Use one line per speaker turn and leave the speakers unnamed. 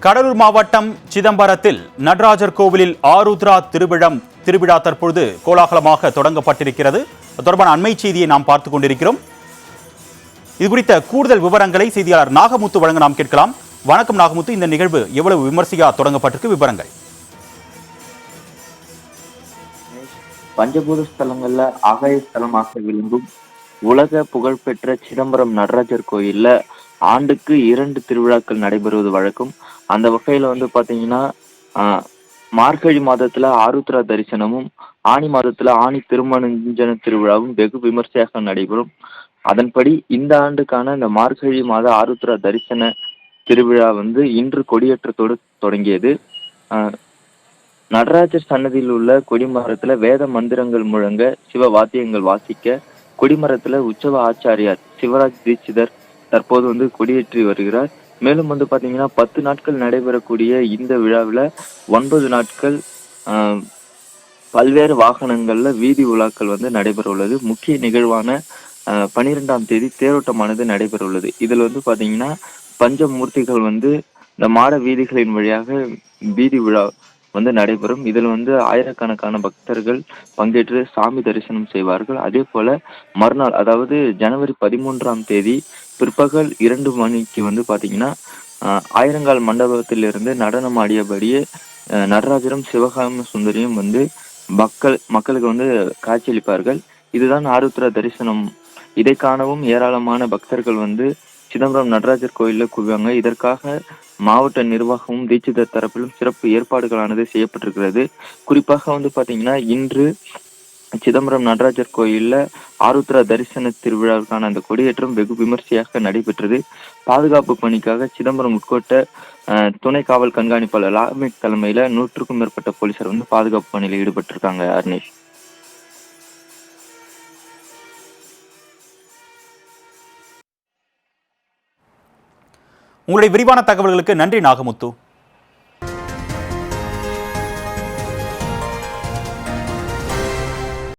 கடலூர் மாவட்டம் சிதம்பரத்தில் நடராஜர் கோவிலில் ஆருத்ரா திருவிழா தற்பொழுது கோலாகலமாக தொடங்கப்பட்டிருக்கிறது. தொடர்பான அண்மை செய்தியை நாம் பார்த்துக் கொண்டிருக்கிறோம். இது குறித்த கூடுதல் விவரங்களை செய்தியாளர் நாகமுத்து வழங்க நாம் கேட்கலாம். வணக்கம் நாகமுத்து, இந்த நிகழ்வு எவ்வளவு விமர்சையா தொடங்கப்பட்டிருக்கு, விவரங்கள்?
பஞ்சபூத ஸ்தலங்கள்ல ஆகாய ஸ்தலமாக விளங்கும் உலக புகழ்பெற்ற சிதம்பரம் நடராஜர் கோயில்ல ஆண்டுக்கு 2 திருவிழாக்கள் நடைபெறுவது வழக்கம். அந்த வகையில பாத்தீங்கன்னா மார்கழி மாதத்துல ஆருத்ரா தரிசனமும், ஆனி மாதத்துல ஆனி திருமஞ்சன திருவிழாவும் வெகு விமர்சையாக நடைபெறும். அதன்படி இந்த ஆண்டுக்கான இந்த மார்கழி மாத ஆருத்ரா தரிசன திருவிழா இன்று கொடியேற்றத்தோடு தொடங்கியது. நடராஜர் சன்னதியில் உள்ள கொடிமரத்துல வேத மந்திரங்கள் முழங்க, சிவ வாத்தியங்கள் வாசிக்க, கொடிமரத்துல உற்சவ ஆச்சாரியார் சிவராஜ் தீட்சிதர் தற்போது கொடியேற்றி வருகிறார். மேலும் பாத்தீங்கன்னா 10 நாட்கள் நடைபெறக்கூடிய இந்த விழாவில் 9 நாட்கள் பல்வேறு வாகனங்கள்ல வீதி உலாக்கள் நடைபெற உள்ளது. முக்கிய நிகழ்வான 12ஆம் தேதி தேரோட்டமானது நடைபெற உள்ளது. இதுல பாத்தீங்கன்னா பஞ்சமூர்த்திகள் இந்த மாட வீதிகளின் வழியாக வீதி விழா நடைபெறும். இதில் ஆயிரக்கணக்கான பக்தர்கள் பங்கேற்று சாமி தரிசனம் செய்வார்கள். அதே போல மறுநாள், அதாவது ஜனவரி 13ஆம் தேதி பிற்பகல் 2 மணிக்கு பாத்தீங்கன்னா ஆயிரங்கால் மண்டபத்திலிருந்து நடனம் ஆடியபடியே நடராஜரும் சிவகாம சுந்தரியும் மக்களுக்கு காட்சியளிப்பார்கள். இதுதான் ஆருத்ரா தரிசனம். இதை காணவும் ஏராளமான பக்தர்கள் சிதம்பரம் நடராஜர் கோயில்ல குவிவாங்க. இதற்காக மாவட்ட நிர்வாகமும் தீட்சிதர் தரப்பிலும் சிறப்பு ஏற்பாடுகளானது செய்யப்பட்டிருக்கிறது. குறிப்பாக பாத்தீங்கன்னா இன்று சிதம்பரம் நடராஜர் கோயில்ல ஆருத்ரா தரிசன திருவிழாவுக்கான அந்த கொடியேற்றம் வெகு விமர்சையாக நடைபெற்றது. பாதுகாப்பு பணிக்காக சிதம்பரம் உட்கோட்ட துணை காவல் கண்காணிப்பாளர் லாமிக் தலைமையில 100க்கும் மேற்பட்ட போலீசார் பாதுகாப்பு பணியில் ஈடுபட்டிருக்காங்க. அர்னேஷ்,
உங்களுடைய விரிவான தகவல்களுக்கு நன்றி நாகமுத்து.